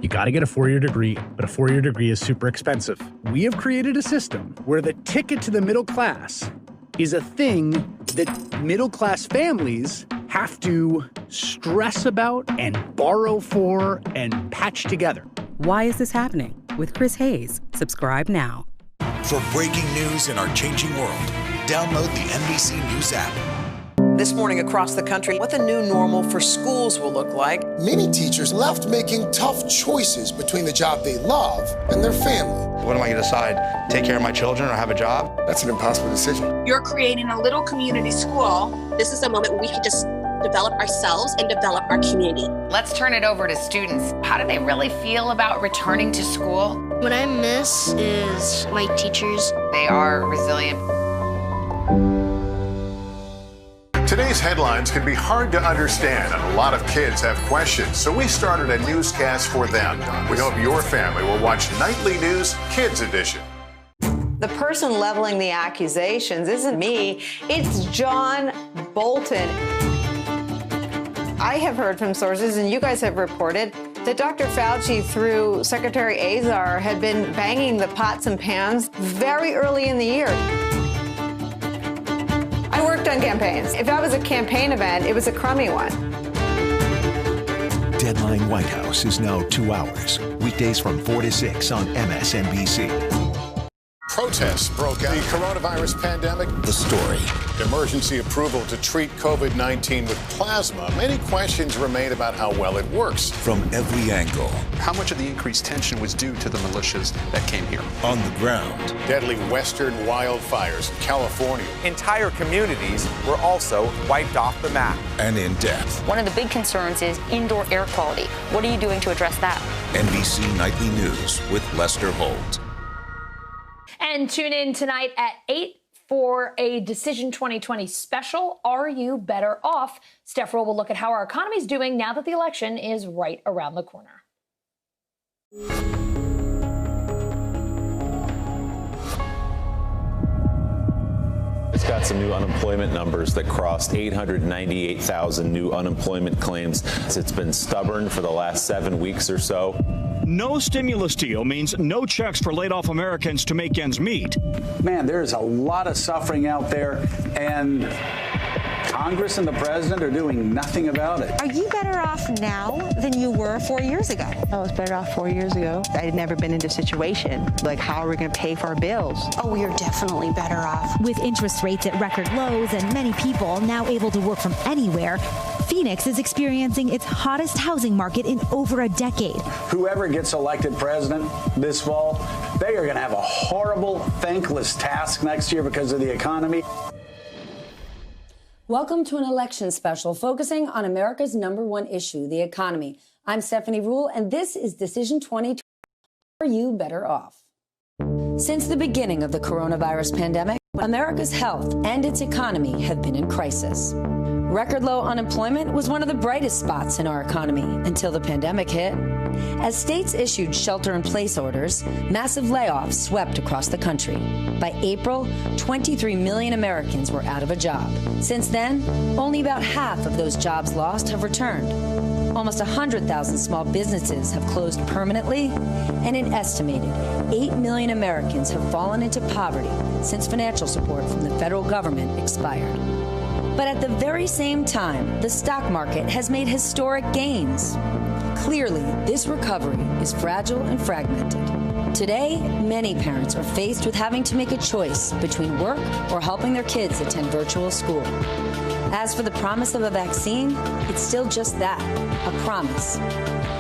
You got to get a four-year degree, but a four-year degree is super expensive. We have created a system where the ticket to the middle class is a thing that middle-class families have to stress about and borrow for and patch together. Why is this happening? With Chris Hayes. Subscribe now. For breaking news in our changing world, download the NBC News app. This morning across the country, what the new normal for schools will look like. Many teachers left making tough choices between the job they love and their family. What am I going to decide? Take care of my children or have a job? That's an impossible decision. You're creating a little community school. This is a moment where we can just develop ourselves and develop our community. Let's turn it over to students. How do they really feel about returning to school? What I miss is my teachers. They are resilient. Today's headlines can be hard to understand, and a lot of kids have questions, so we started a newscast for them. We hope your family will watch Nightly News Kids Edition. The person leveling the accusations isn't me, it's John Bolton. I have heard from sources, and you guys have reported, that Dr. Fauci, through Secretary Azar, had been banging the pots and pans very early in the year. I worked on campaigns. If that was a campaign event, it was a crummy one. Deadline White House is now 2 hours. Weekdays from 4 to 6 on MSNBC. Protests broke out. The coronavirus pandemic. The story. Emergency approval to treat COVID-19 with plasma. Many questions remain about how well it works. From every angle. How much of the increased tension was due to the militias that came here? On the ground. Deadly western wildfires in California. Entire communities were also wiped off the map. And in depth. One of the big concerns is indoor air quality. What are you doing to address that? NBC Nightly News with Lester Holt. And tune in tonight at 8 for a Decision 2020 special, Are You Better Off? Steph Ruhle will look at how our economy is doing now that the election is right around the corner. It's got some new unemployment numbers that crossed 898,000 new unemployment claims. It's been stubborn for the last 7 weeks or so. No stimulus deal means no checks for laid-off Americans to make ends meet. Man, there's a lot of suffering out there, and Congress and the president are doing nothing about it. Are you better off now than you were 4 years ago? I was better off 4 years ago. I had never been in this situation. Like, how are we going to pay for our bills? Oh, you're definitely better off. With interest rates at record lows and many people now able to work from anywhere, Phoenix is experiencing its hottest housing market in over a decade. Whoever gets elected president this fall, they are going to have a horrible, thankless task next year because of the economy. Welcome to an election special focusing on America's #1 issue, the economy. I'm Stephanie Ruhle, and this is Decision 2020. Are you better off? Since the beginning of the coronavirus pandemic, America's health and its economy have been in crisis. Record low unemployment was one of the brightest spots in our economy until the pandemic hit. As states issued shelter-in-place orders, massive layoffs swept across the country. By April, 23 million Americans were out of a job. Since then, only about half of those jobs lost have returned. Almost 100,000 small businesses have closed permanently, and an estimated 8 million Americans have fallen into poverty since financial support from the federal government expired. But at the very same time, the stock market has made historic gains. Clearly, this recovery is fragile and fragmented. Today, many parents are faced with having to make a choice between work or helping their kids attend virtual school. As for the promise of a vaccine, it's still just that, a promise.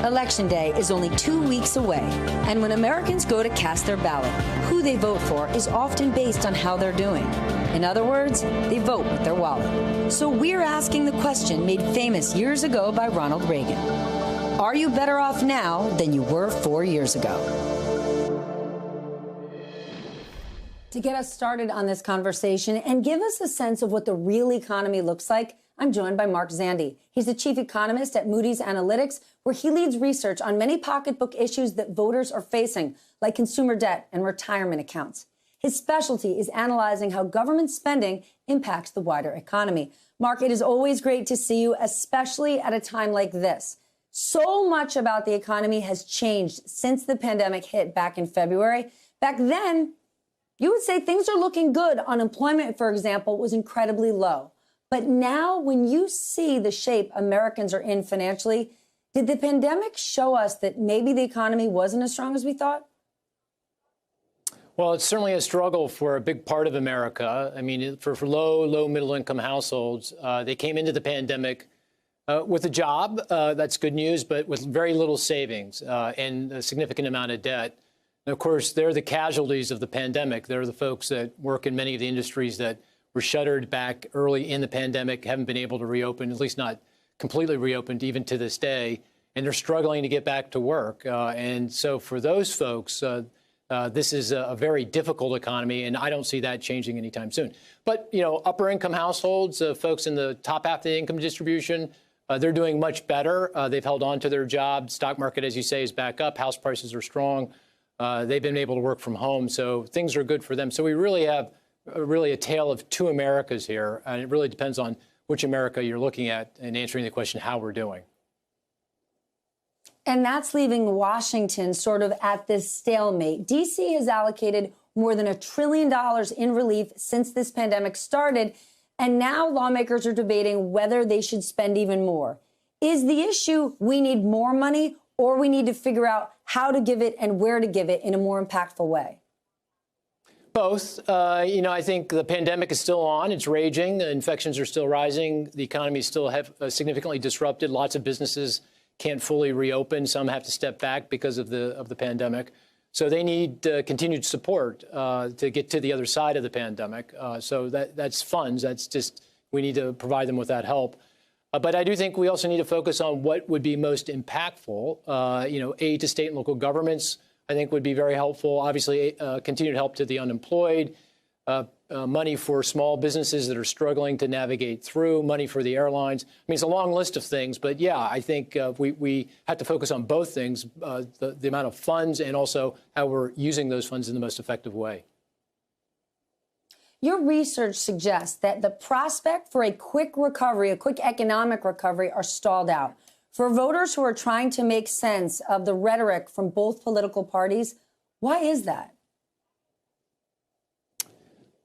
Election Day is only 2 weeks away, and when Americans go to cast their ballot, who they vote for is often based on how they're doing. In other words, they vote with their wallet. So we're asking the question made famous years ago by Ronald Reagan. Are you better off now than you were 4 years ago? To get us started on this conversation and give us a sense of what the real economy looks like, I'm joined by Mark Zandi. He's the chief economist at Moody's Analytics, where he leads research on many pocketbook issues that voters are facing, like consumer debt and retirement accounts. His specialty is analyzing how government spending impacts the wider economy. Mark, it is always great to see you, especially at a time like this. So much about the economy has changed since the pandemic hit back in February. Back then, you would say things are looking good. Unemployment, for example, was incredibly low. But now when you see the shape Americans are in financially, did the pandemic show us that maybe the economy wasn't as strong as we thought? Well, it's certainly a struggle for a big part of America. I mean, for low middle income households, they came into the pandemic with a job. That's good news, but with very little savings and a significant amount of debt. And of course, they're the casualties of the pandemic. They're the folks that work in many of the industries that were shuttered back early in the pandemic, haven't been able to reopen, at least not completely reopened even to this day. And they're struggling to get back to work. And so for those folks, this is a very difficult economy, and I don't see that changing anytime soon. But, you know, upper income households, folks in the top half of the income distribution, they're doing much better. They've held on to their job. Stock market, as you say, is back up. House prices are strong. They've been able to work from home. So things are good for them. So we really have a tale of two Americas here. And it really depends on which America you're looking at and answering the question how we're doing. And that's leaving Washington sort of at this stalemate. D.C. has allocated more than $1 trillion in relief since this pandemic started. And now lawmakers are debating whether they should spend even more. Is the issue we need more money, or we need to figure out how to give it and where to give it in a more impactful way? Both. You know, I think the pandemic is still on. It's raging. The infections are still rising. The economy is still significantly disrupted. Lots of businesses can't fully reopen. Some have to step back because of the pandemic. So they need continued support to get to the other side of the pandemic. So that's funds. That's just, we need to provide them with that help. But I do think we also need to focus on what would be most impactful. You know, aid to state and local governments, I think, would be very helpful. Obviously, continued help to the unemployed, money for small businesses that are struggling to navigate through, money for the airlines. I mean, it's a long list of things. But, yeah, I think we have to focus on both things, the amount of funds and also how we're using those funds in the most effective way. Your research suggests that the prospect for a quick recovery, a quick economic recovery, are stalled out. For voters who are trying to make sense of the rhetoric from both political parties, why is that?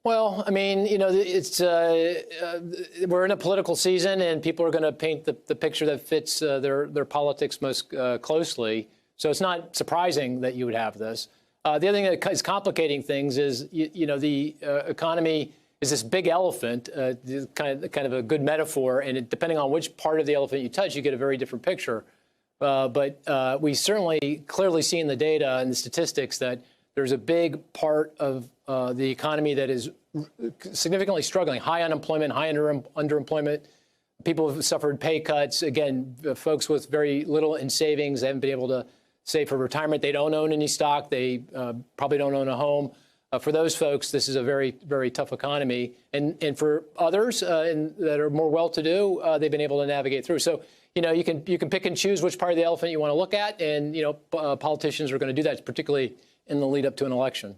Well, I mean, you know, it's we're in a political season, and people are going to paint the picture that fits their politics most closely. So it's not surprising that you would have this. The other thing that is complicating things is, you know, the economy is this big elephant, kind of a good metaphor, and depending on which part of the elephant you touch, you get a very different picture. But we certainly clearly see in the data and the statistics that there's a big part of the economy that is significantly struggling. High unemployment, high underemployment. People have suffered pay cuts. Again, folks with very little in savings, they haven't been able to save for retirement. They don't own any stock. They probably don't own a home. For those folks, this is a very, very tough economy. And for others that are more well-to-do, they've been able to navigate through. So, you know, you can pick and choose which part of the elephant you want to look at. And, you know, politicians are going to do that, particularly in the lead up to an election.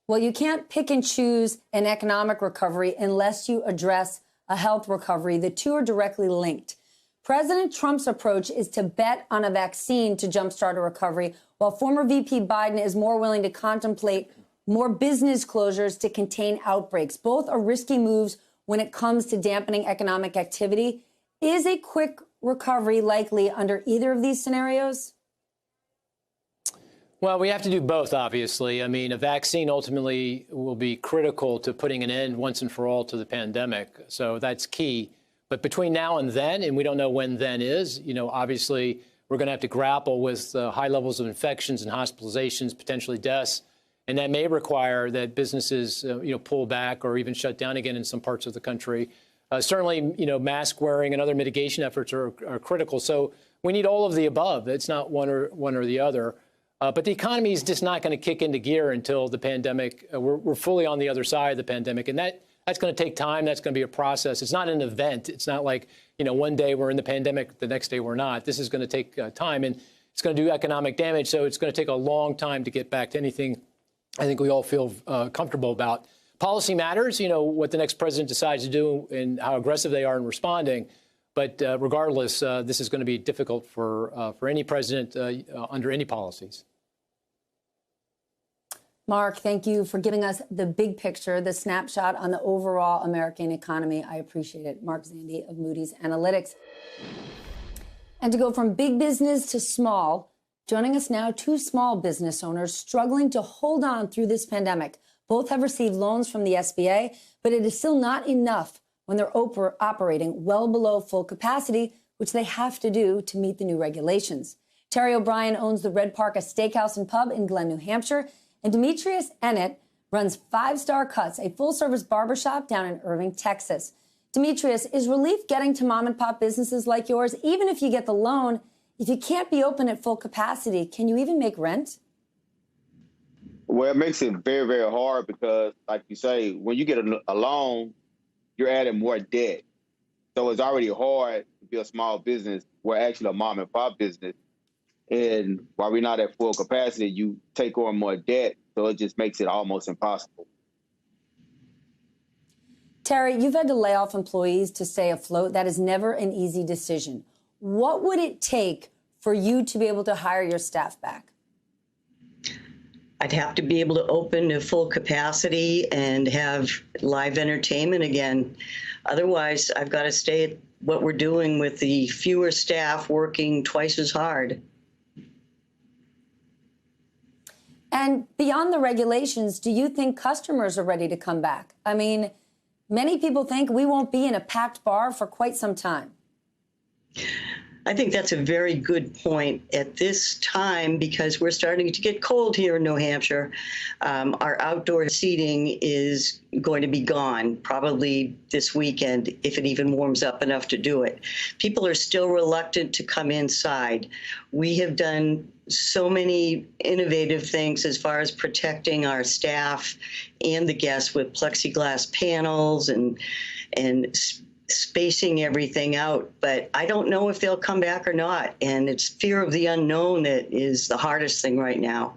Well, you can't pick and choose an economic recovery unless you address a health recovery. The two are directly linked. President Trump's approach is to bet on a vaccine to jumpstart a recovery, while former VP Biden is more willing to contemplate more business closures to contain outbreaks. Both are risky moves when it comes to dampening economic activity. Is a quick recovery likely under either of these scenarios? Well, we have to do both, obviously. I mean, a vaccine ultimately will be critical to putting an end once and for all to the pandemic. So that's key. But between now and then, and we don't know when then is, you know, obviously we're going to have to grapple with high levels of infections and hospitalizations, potentially deaths. And that may require that businesses, you know, pull back or even shut down again in some parts of the country. Certainly, you know, mask wearing and other mitigation efforts are critical. So we need all of the above. It's not one or the other. But the economy is just not going to kick into gear until the pandemic. We're fully on the other side of the pandemic. And that's going to take time. That's going to be a process. It's not an event. It's not like, you know, one day we're in the pandemic, the next day we're not. This is going to take time, and it's going to do economic damage. So it's going to take a long time to get back to anything I think we all feel comfortable about. Policy matters, you know, what the next president decides to do and how aggressive they are in responding. But regardless, this is going to be difficult for any president under any policies. Mark, thank you for giving us the big picture, the snapshot on the overall American economy. I appreciate it. Mark Zandi of Moody's Analytics. And to go from big business to small, joining us now, two small business owners struggling to hold on through this pandemic. Both have received loans from the SBA, but it is still not enough when they're operating well below full capacity, which they have to do to meet the new regulations. Terry O'Brien owns the Red Park, a steakhouse and pub in Glen, New Hampshire, and Demetrius Ennett runs 5 Star Cuts, a full-service barbershop down in Irving, Texas. Demetrius, is relief getting to mom-and-pop businesses like yours? Even if you get the loan, if you can't be open at full capacity, can you even make rent? Well, it makes it very, very hard because, like you say, when you get a loan, you're adding more debt. So it's already hard to be a small business. We're actually a mom-and-pop business. And while we're not at full capacity, you take on more debt, so it just makes it almost impossible. Terry, you've had to lay off employees to stay afloat. That is never an easy decision. What would it take for you to be able to hire your staff back? I'd have to be able to open to full capacity and have live entertainment again. Otherwise, I've got to stay at what we're doing with the fewer staff working twice as hard. And beyond the regulations, do you think customers are ready to come back? I mean, many people think we won't be in a packed bar for quite some time. I think that's a very good point at this time because we're starting to get cold here in New Hampshire. Our outdoor seating is going to be gone probably this weekend if it even warms up enough to do it. People are still reluctant to come inside. We have done so many innovative things as far as protecting our staff and the guests with plexiglass panels and spacing everything out, but I don't know if they'll come back or not. And it's fear of the unknown that is the hardest thing right now.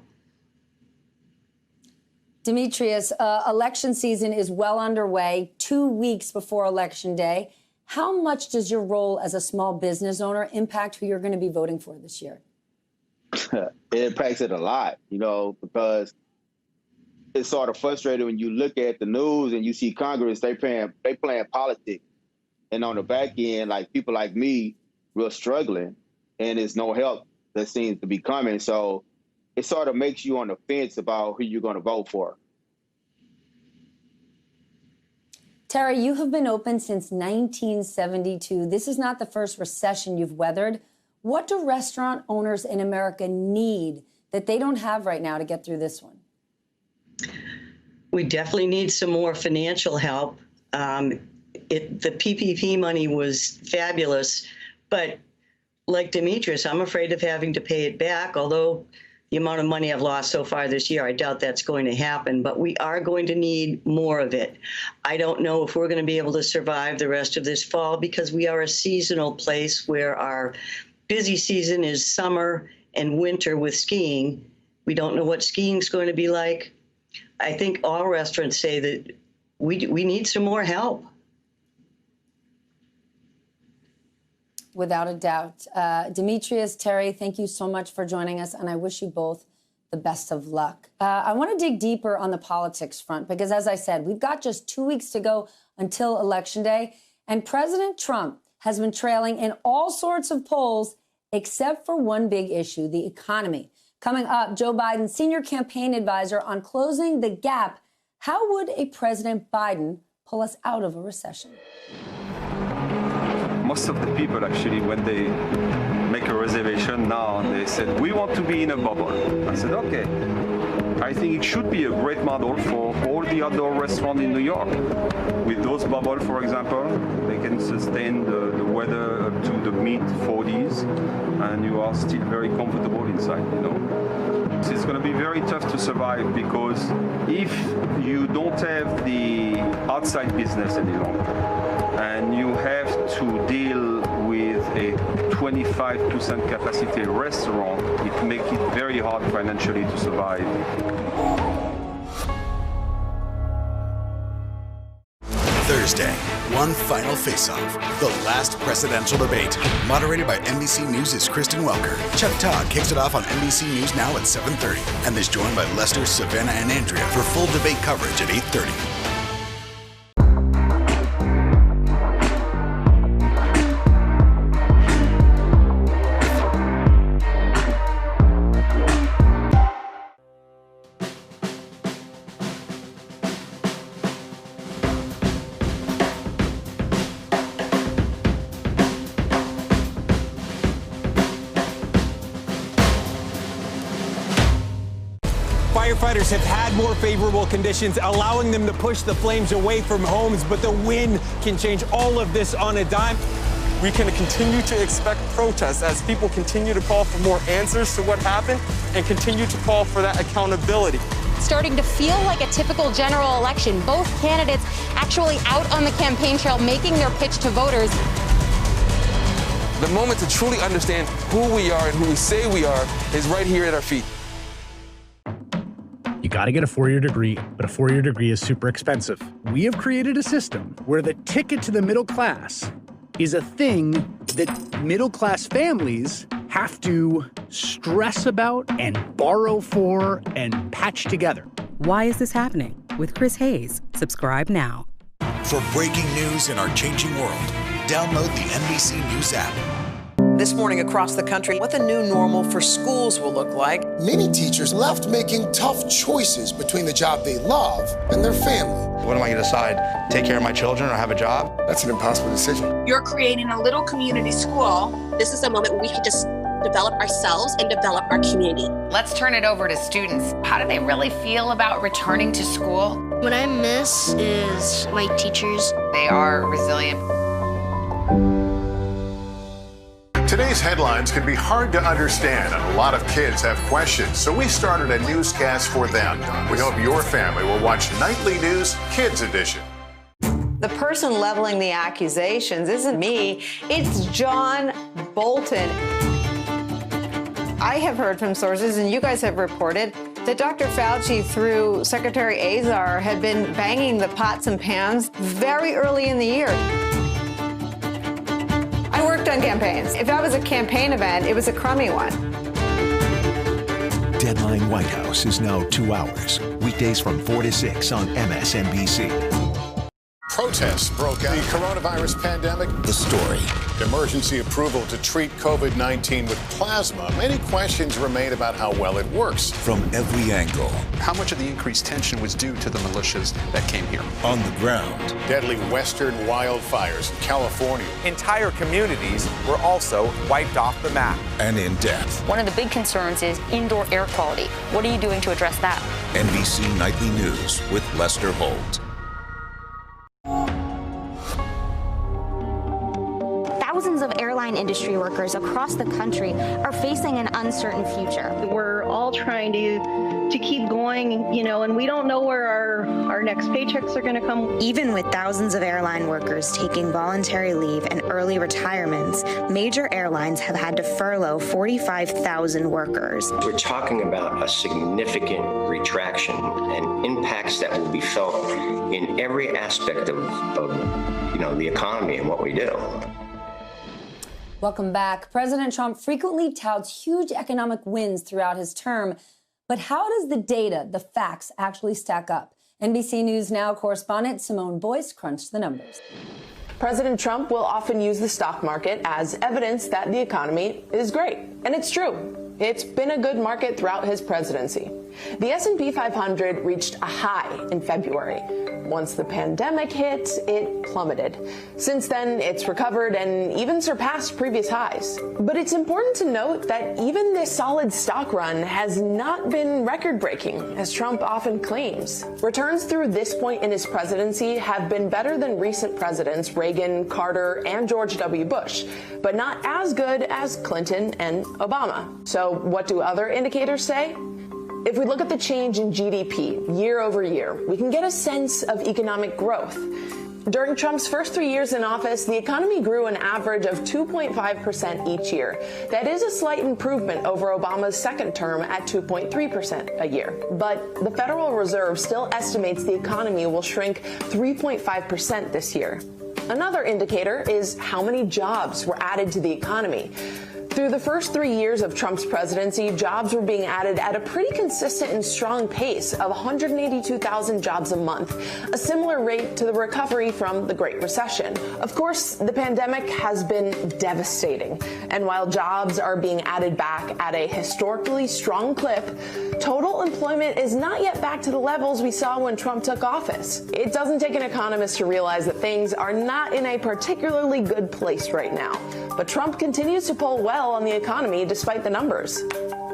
Demetrius, election season is well underway, 2 weeks before Election Day. How much does your role as a small business owner impact who you're going to be voting for this year? It impacts it a lot, because it's sort of frustrating when you look at the news and you see Congress, they playing politics. And on the back end, like people like me, we're struggling, and there's no help that seems to be coming. So it sort of makes you on the fence about who you're going to vote for. Terry, you have been open since 1972. This is not the first recession you've weathered. What do restaurant owners in America need that they don't have right now to get through this one? We definitely need some more financial help. The PPP money was fabulous, but like Demetrius, I'm afraid of having to pay it back, although the amount of money I've lost so far this year, I doubt that's going to happen, but we are going to need more of it. I don't know if we're going to be able to survive the rest of this fall because we are a seasonal place where our busy season is summer and winter with skiing. We don't know what skiing's going to be like. I think all restaurants say that we need some more help. Without a doubt. Demetrius, Terry, thank you so much for joining us, and I wish you both the best of luck. I want to dig deeper on the politics front because, as I said, we've got just 2 weeks to go until Election Day, and President Trump has been trailing in all sorts of polls except for one big issue, the economy. Coming up, Joe Biden's senior campaign advisor on closing the gap. How would a President Biden pull us out of a recession? Most of the people, actually, when they make a reservation now, they said, we want to be in a bubble. I said, okay. I think it should be a great model for all the outdoor restaurants in New York. With those bubbles, for example, they can sustain the weather up to the mid-40s, and you are still very comfortable inside, So it's going to be very tough to survive because if you don't have the outside business any longer, and you have to deal with a 25% capacity restaurant, it makes it very hard financially to survive. Thursday, one final face-off, the last presidential debate. Moderated by NBC News' Kristen Welker. Chuck Todd kicks it off on NBC News Now at 7:30, and is joined by Lester, Savannah, and Andrea for full debate coverage at 8:30. Firefighters have had more favorable conditions, allowing them to push the flames away from homes, but the wind can change all of this on a dime. We can continue to expect protests as people continue to call for more answers to what happened and continue to call for that accountability. Starting to feel like a typical general election. Both candidates actually out on the campaign trail making their pitch to voters. The moment to truly understand who we are and who we say we are is right here at our feet. You got to get a four-year degree, but a four-year degree is super expensive. We have created a system where the ticket to the middle class is a thing that middle-class families have to stress about and borrow for and patch together. Why is this happening? With Chris Hayes. Subscribe now. For breaking news in our changing world, download the NBC News app. This morning across the country, what the new normal for schools will look like. Many teachers left making tough choices between the job they love and their family. What am I going to decide? Take care of my children or have a job? That's an impossible decision. You're creating a little community school. This is a moment where we can just develop ourselves and develop our community. Let's turn it over to students. How do they really feel about returning to school? What I miss is my teachers. They are resilient. Today's headlines can be hard to understand, and a lot of kids have questions, so we started a newscast for them. We hope your family will watch Nightly News Kids Edition. The person leveling the accusations isn't me, it's John Bolton. I have heard from sources, and you guys have reported, that Dr. Fauci, through Secretary Azar, had been banging the pots and pans very early in the year. I worked on campaigns. If that was a campaign event, it was a crummy one. Deadline White House is now 2 hours. Weekdays from 4 to 6 on MSNBC. Protests broke out. The coronavirus pandemic. The story. Emergency approval to treat COVID-19 with plasma. Many questions remain about how well it works. From every angle. How much of the increased tension was due to the militias that came here? On the ground. Deadly western wildfires in California. Entire communities were also wiped off the map. And in depth. One of the big concerns is indoor air quality. What are you doing to address that? NBC Nightly News with Lester Holt. Thousands of airline industry workers across the country are facing an uncertain future. We're all trying to keep going, and we don't know where our next paychecks are going to come. Even with thousands of airline workers taking voluntary leave and early retirements, major airlines have had to furlough 45,000 workers. We're talking about a significant retraction and impacts that will be felt in every aspect of the economy and what we do. Welcome back. President Trump frequently touts huge economic wins throughout his term. But how does the data, the facts, actually stack up? NBC News Now correspondent Simone Boyce crunched the numbers. President Trump will often use the stock market as evidence that the economy is great. And it's true. It's been a good market throughout his presidency. The S&P 500 reached a high in February. Once the pandemic hit, it plummeted. Since then, it's recovered and even surpassed previous highs. But it's important to note that even this solid stock run has not been record-breaking, as Trump often claims. Returns through this point in his presidency have been better than recent presidents Reagan, Carter, and George W. Bush, but not as good as Clinton and Obama. So what do other indicators say? If we look at the change in GDP year over year, we can get a sense of economic growth. During Trump's first 3 years in office, the economy grew an average of 2.5% each year. That is a slight improvement over Obama's second term at 2.3% a year. But the Federal Reserve still estimates the economy will shrink 3.5% this year. Another indicator is how many jobs were added to the economy. Through the first 3 years of Trump's presidency, jobs were being added at a pretty consistent and strong pace of 182,000 jobs a month, a similar rate to the recovery from the Great Recession. Of course, the pandemic has been devastating, and while jobs are being added back at a historically strong clip, total employment is not yet back to the levels we saw when Trump took office. It doesn't take an economist to realize that things are not in a particularly good place right now, but Trump continues to poll well on the economy despite the numbers.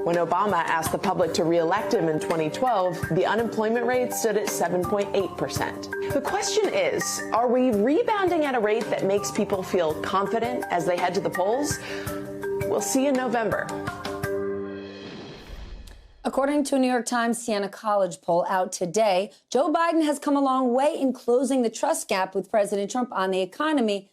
When Obama asked the public to re-elect him in 2012, the unemployment rate stood at 7.8%. The question is, are we rebounding at a rate that makes people feel confident as they head to the polls? We'll see in November. According to a New York Times Siena College poll out today, Joe Biden has come a long way in closing the trust gap with President Trump on the economy.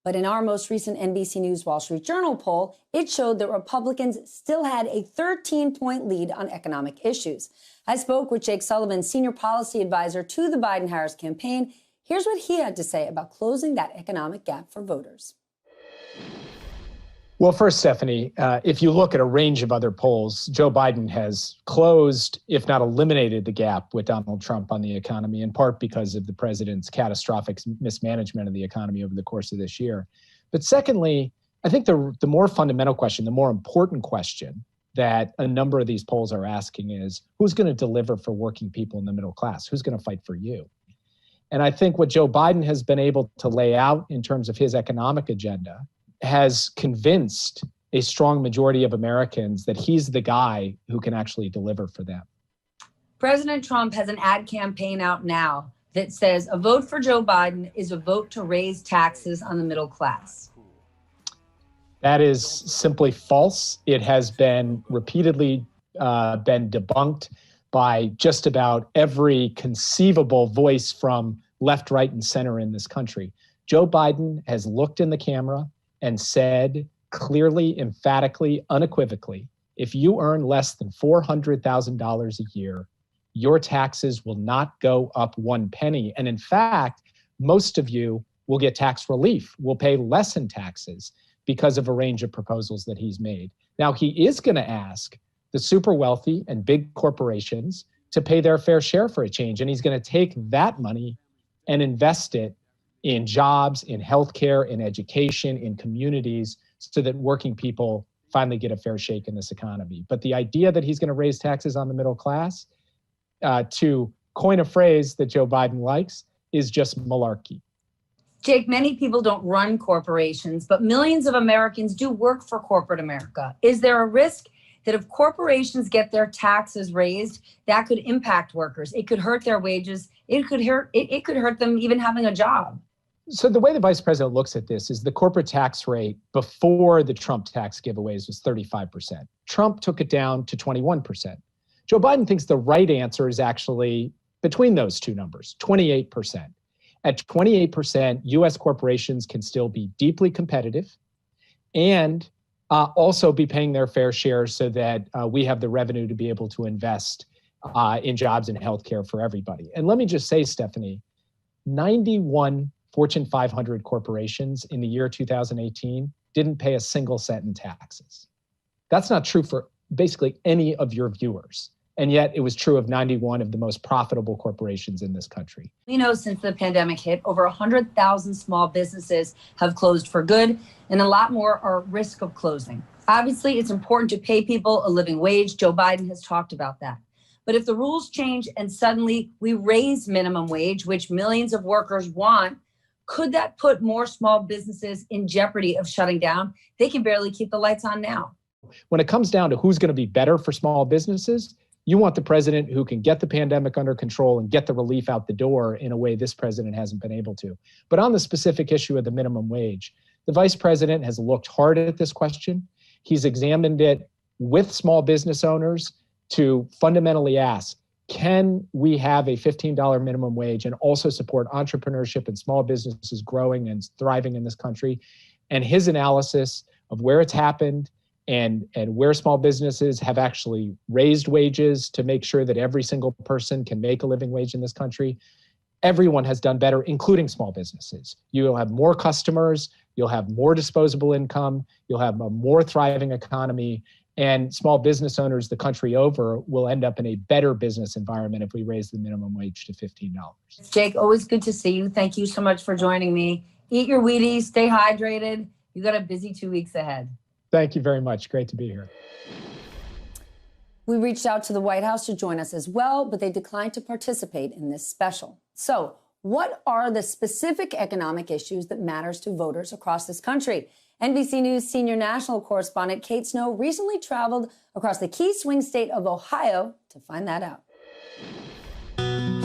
But in our most recent NBC News Wall Street Journal poll, it showed that Republicans still had a 13-point lead on economic issues. I spoke with Jake Sullivan, senior policy advisor to the Biden-Harris campaign. Here's what he had to say about closing that economic gap for voters. Well, first, Stephanie, if you look at a range of other polls, Joe Biden has closed, if not eliminated, the gap with Donald Trump on the economy, in part because of the president's catastrophic mismanagement of the economy over the course of this year. But secondly, I think the more fundamental question, the more important question that a number of these polls are asking is, who's going to deliver for working people in the middle class? Who's going to fight for you? And I think what Joe Biden has been able to lay out in terms of his economic agenda has convinced a strong majority of Americans that he's the guy who can actually deliver for them. President Trump has an ad campaign out now that says a vote for Joe Biden is a vote to raise taxes on the middle class. That is simply false. It has been repeatedly been debunked by just about every conceivable voice from left, right, and center in this country. Joe Biden has looked in the camera and said clearly, emphatically, unequivocally, if you earn less than $400,000 a year, your taxes will not go up one penny. And in fact, most of you will get tax relief, will pay less in taxes because of a range of proposals that he's made. Now, he is going to ask the super wealthy and big corporations to pay their fair share for a change. And he's going to take that money and invest it in jobs, in healthcare, in education, in communities, so that working people finally get a fair shake in this economy. But the idea that he's going to raise taxes on the middle class, to coin a phrase that Joe Biden likes, is just malarkey. Jake, many people don't run corporations, but millions of Americans do work for corporate America. Is there a risk that if corporations get their taxes raised, that could impact workers? It could hurt their wages. It could hurt them even having a job. So the way the vice president looks at this is the corporate tax rate before the Trump tax giveaways was 35%. Trump took it down to 21%. Joe Biden thinks the right answer is actually between those two numbers, 28%. At 28%, U.S. corporations can still be deeply competitive and also be paying their fair share so that we have the revenue to be able to invest in jobs and healthcare for everybody. And let me just say, Stephanie, 91 Fortune 500 corporations in the year 2018 didn't pay a single cent in taxes. That's not true for basically any of your viewers. And yet it was true of 91 of the most profitable corporations in this country. We know since the pandemic hit, over 100,000 small businesses have closed for good, and a lot more are at risk of closing. Obviously, it's important to pay people a living wage. Joe Biden has talked about that. But if the rules change and suddenly we raise minimum wage, which millions of workers want, could that put more small businesses in jeopardy of shutting down? They can barely keep the lights on now. When it comes down to who's going to be better for small businesses, you want the president who can get the pandemic under control and get the relief out the door in a way this president hasn't been able to. But on the specific issue of the minimum wage, the vice president has looked hard at this question. He's examined it with small business owners to fundamentally ask, can we have a $15 minimum wage and also support entrepreneurship and small businesses growing and thriving in this country? And his analysis of where it's happened and where small businesses have actually raised wages to make sure that every single person can make a living wage in this country, everyone has done better, including small businesses. You'll have more customers, you'll have more disposable income, you'll have a more thriving economy, and small business owners the country over will end up in a better business environment if we raise the minimum wage to $15. Jake, always good to see you. Thank you so much for joining me. Eat your Wheaties, stay hydrated. You got a busy 2 weeks ahead. Thank you very much. Great to be here. We reached out to the White House to join us as well, but they declined to participate in this special. So, what are the specific economic issues that matters to voters across this country? NBC News senior national correspondent Kate Snow recently traveled across the key swing state of Ohio to find that out.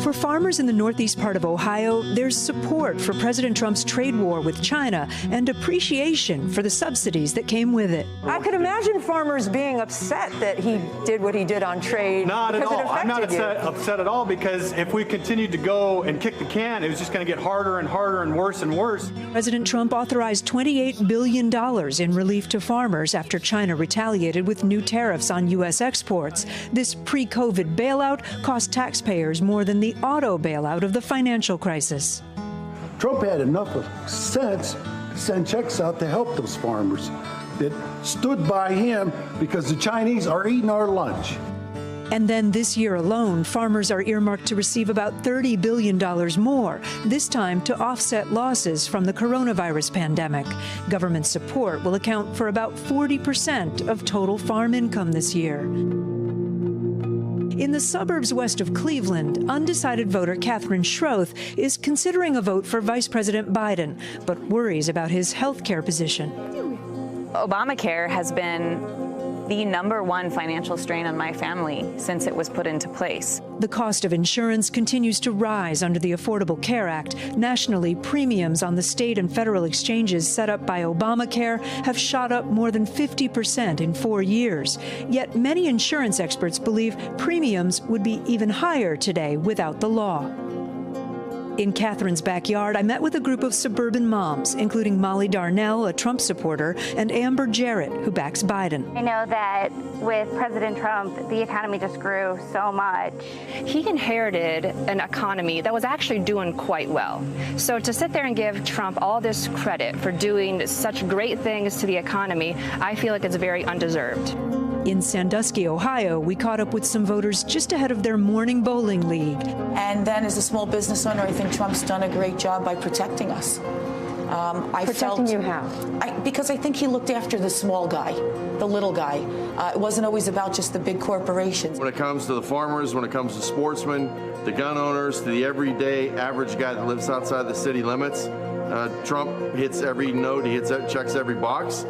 For farmers in the northeast part of Ohio, there's support for President Trump's trade war with China and appreciation for the subsidies that came with it. I could imagine farmers being upset that he did what he did on trade. Not at all. I'm not upset at all, because if we continued to go and kick the can, it was just going to get harder and harder and worse and worse. President Trump authorized $28 billion in relief to farmers after China retaliated with new tariffs on U.S. exports. This pre-COVID bailout cost taxpayers more than the auto bailout of the financial crisis. Trump had enough of sense to send checks out to help those farmers that stood by him because the Chinese are eating our lunch. And then this year alone, farmers are earmarked to receive about $30 billion more, this time to offset losses from the coronavirus pandemic. Government support will account for about 40% of total farm income this year. In the suburbs west of Cleveland, undecided voter Catherine Schroeth is considering a vote for Vice President Biden, but worries about his health care position. Obamacare has been the #1 financial strain on my family since it was put into place. The cost of insurance continues to rise under the Affordable Care Act. Nationally, premiums on the state and federal exchanges set up by Obamacare have shot up more than 50% in 4 years. Yet many insurance experts believe premiums would be even higher today without the law. In Catherine's backyard, I met with a group of suburban moms, including Molly Darnell, a Trump supporter, and Amber Jarrett, who backs Biden. I know that with President Trump, the economy just grew so much. He inherited an economy that was actually doing quite well. So to sit there and give Trump all this credit for doing such great things to the economy, I feel like it's very undeserved. In Sandusky, Ohio, we caught up with some voters just ahead of their morning bowling league. And then as a small business owner, I think Trump's done a great job by protecting us. Protecting you how? Because I think he looked after the small guy, the little guy. It wasn't always about just the big corporations. When it comes to the farmers, when it comes to sportsmen, the gun owners, to the everyday average guy that lives outside the city limits, Trump hits every note, checks every box.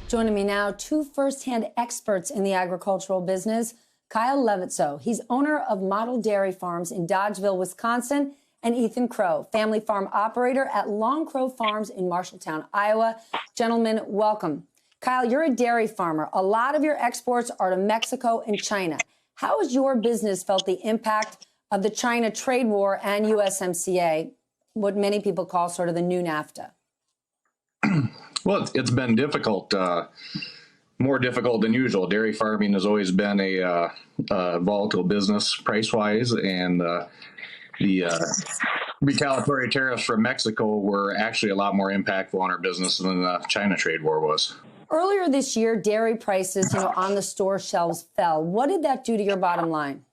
Joining me now, two first-hand experts in the agricultural business. Kyle Levitzow, he's owner of Model Dairy Farms in Dodgeville, Wisconsin, and Ethan Crow, family farm operator at Long Crow Farms in Marshalltown, Iowa. Gentlemen, welcome. Kyle, you're a dairy farmer. A lot of your exports are to Mexico and China. How has your business felt the impact of the China trade war and USMCA, what many people call sort of the new NAFTA? Well, it's been difficult, more difficult than usual. Dairy farming has always been a volatile business price-wise, and the retaliatory tariffs from Mexico were actually a lot more impactful on our business than the China trade war was. Earlier this year, dairy prices, on the store shelves fell. What did that do to your bottom line?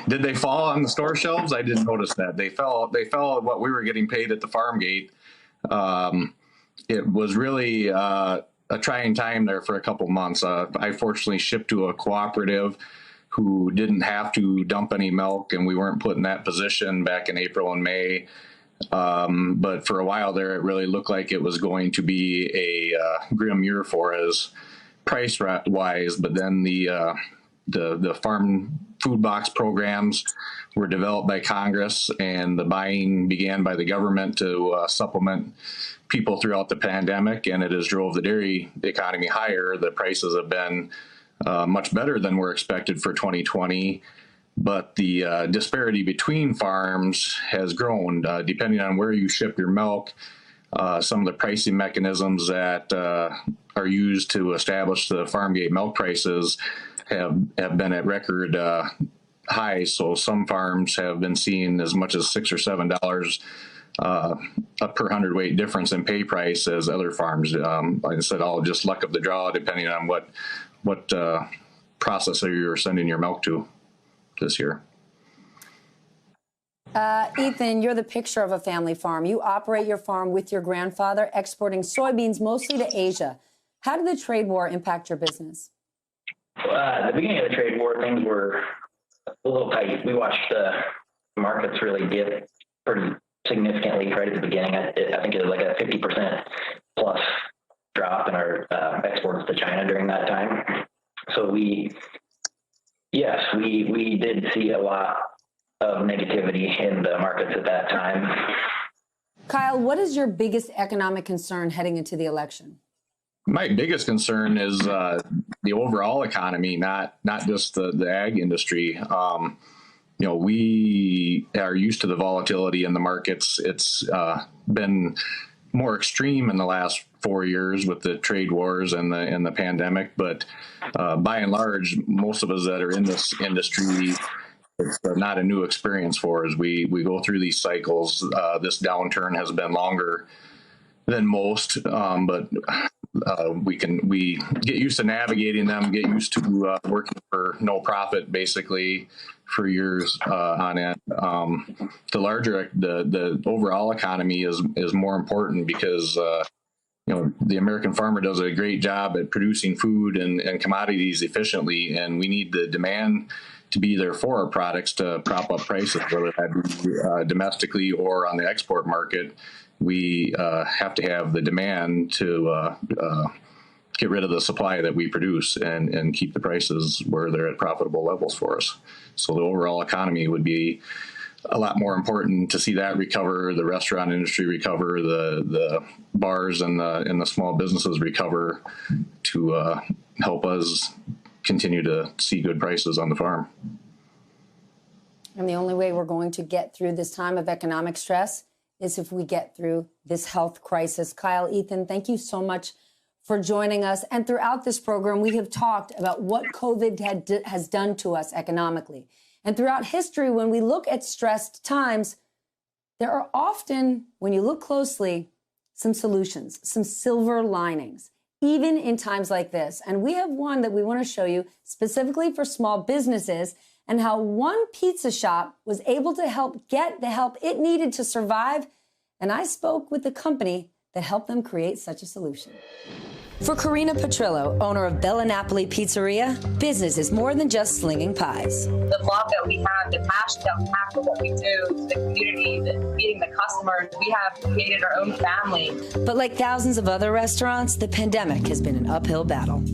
Did they fall on the store shelves? I didn't notice that. They fell what we were getting paid at the farm gate. It was really a trying time there for a couple months. I fortunately shipped to a cooperative who didn't have to dump any milk, and we weren't put in that position back in April and May. But for a while there, it really looked like it was going to be a grim year for us price-wise. But then the farm food box programs were developed by Congress, and the buying began by the government to supplement people throughout the pandemic, and it has drove the dairy economy higher. The prices have been much better than were expected for 2020. But the disparity between farms has grown depending on where you ship your milk. Some of the pricing mechanisms that are used to establish the farm gate milk prices have been at record highs. So some farms have been seeing as much as $6 or7 a per hundredweight difference in pay price as other farms. Like I said, all just luck of the draw, depending on what processor you're sending your milk to this year. Ethan, you're the picture of a family farm. You operate your farm with your grandfather, exporting soybeans mostly to Asia. How did the trade war impact your business? At the beginning of the trade war, things were a little tight. We watched the markets really dip pretty significantly right at the beginning. I think it was like a 50% plus drop in our exports to China during that time. So we did see a lot of negativity in the markets at that time. Kyle, what is your biggest economic concern heading into the election? My biggest concern is the overall economy, not just the ag industry. We are used to the volatility in the markets. It's been more extreme in the last 4 years with the trade wars and the pandemic. But by and large, most of us that are in this industry, it's not a new experience for us. We go through these cycles. This downturn has been longer than most, but we get used to navigating them, get used to working for no profit basically for years on end. The overall economy is more important because the American farmer does a great job at producing food and commodities efficiently, and we need the demand to be there for our products to prop up prices, whether that be domestically or on the export market. We have to have the demand to get rid of the supply that we produce and keep the prices where they're at profitable levels for us. So the overall economy would be a lot more important to see that recover, the restaurant industry recover, the bars and the small businesses recover to help us continue to see good prices on the farm. And the only way we're going to get through this time of economic stress is if we get through this health crisis. Kyle, Ethan, thank you so much for joining us. And throughout this program, we have talked about what COVID has done to us economically. And throughout history, when we look at stressed times, there are often, when you look closely, some solutions, some silver linings, even in times like this. And we have one that we want to show you specifically for small businesses and how one pizza shop was able to get the help it needed to survive. And I spoke with the company that helped them create such a solution. For Karina Petrillo, owner of Bella Napoli Pizzeria, business is more than just slinging pies. The love that we have, the passion that we have for what we do, the community, meeting the customers, we have created our own family. But like thousands of other restaurants, the pandemic has been an uphill battle.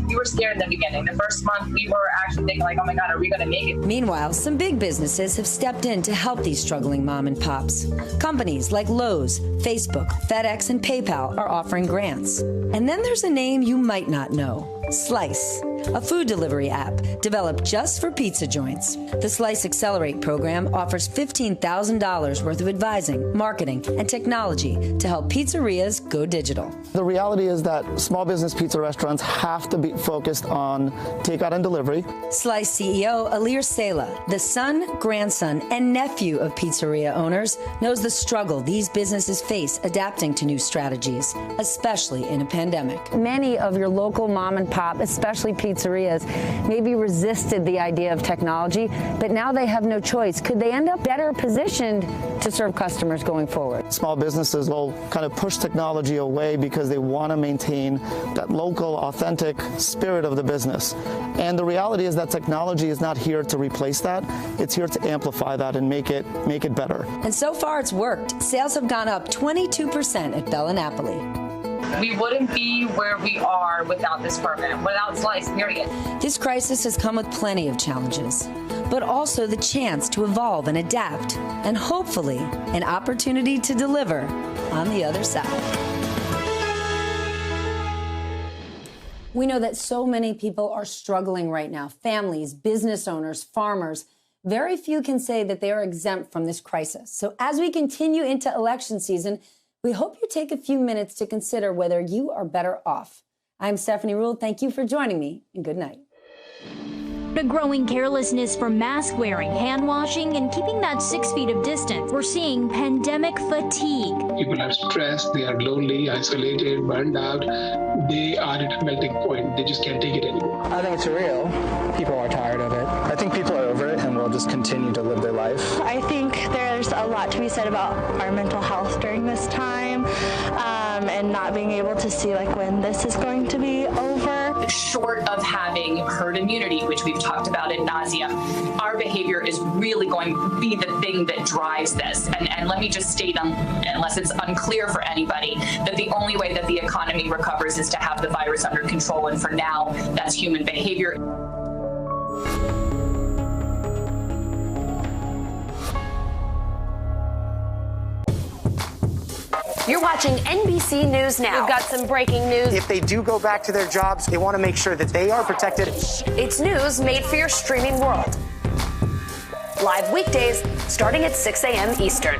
We were scared in the beginning. The first month, we were actually thinking like, oh my God, are we going to make it? Meanwhile, some big businesses have stepped in to help these struggling mom and pops. Companies like Lowe's, Facebook, FedEx, and PayPal are offering grants. And then there's a name you might not know, Slice, a food delivery app developed just for pizza joints. The Slice Accelerate program offers $15,000 worth of advising, marketing, and technology to help pizzerias go digital. The reality is that small business pizza restaurants have to be focused on takeout and delivery. Slice CEO Alir Sela, the son, grandson, and nephew of pizzeria owners, knows the struggle these businesses face adapting to new strategies, especially in a pandemic. Many of your local mom and pop, especially pizzerias, maybe resisted the idea of technology, but now they have no choice. Could they end up better positioned to serve customers going forward? Small businesses will kind of push technology away because they want to maintain that local, authentic spirit of the business. And the reality is that technology is not here to replace that. It's here to amplify that and make it better. And so far it's worked. Sales have gone up 22% at Bella Napoli. We wouldn't be where we are without this program, without Slice, period. This crisis has come with plenty of challenges, but also the chance to evolve and adapt, and hopefully an opportunity to deliver on the other side. We know that so many people are struggling right now. Families, business owners, farmers. Very few can say that they are exempt from this crisis. So as we continue into election season, we hope you take a few minutes to consider whether you are better off. I'm Stephanie Ruhle. Thank you for joining me, and good night. A growing carelessness from mask wearing, hand washing, and keeping that 6 feet of distance. We're seeing pandemic fatigue. People are stressed, they are lonely, isolated, burned out. They are at a melting point. They just can't take it anymore. I think it's real. People are tired of it. I think people are over it and will just continue to live their life. I think there's a lot to be said about our mental health during this time, and not being able to see like when this is going to be over. Short of having herd immunity, which we've talked about ad nauseum, our behavior is really going to be the thing that drives this. And let me just state, unless it's unclear for anybody, that the only way that the economy recovers is to have the virus under control. And for now, that's human behavior. You're watching NBC News Now. We've got some breaking news. If they do go back to their jobs, they want to make sure that they are protected. It's news made for your streaming world. Live weekdays starting at 6 a.m. Eastern.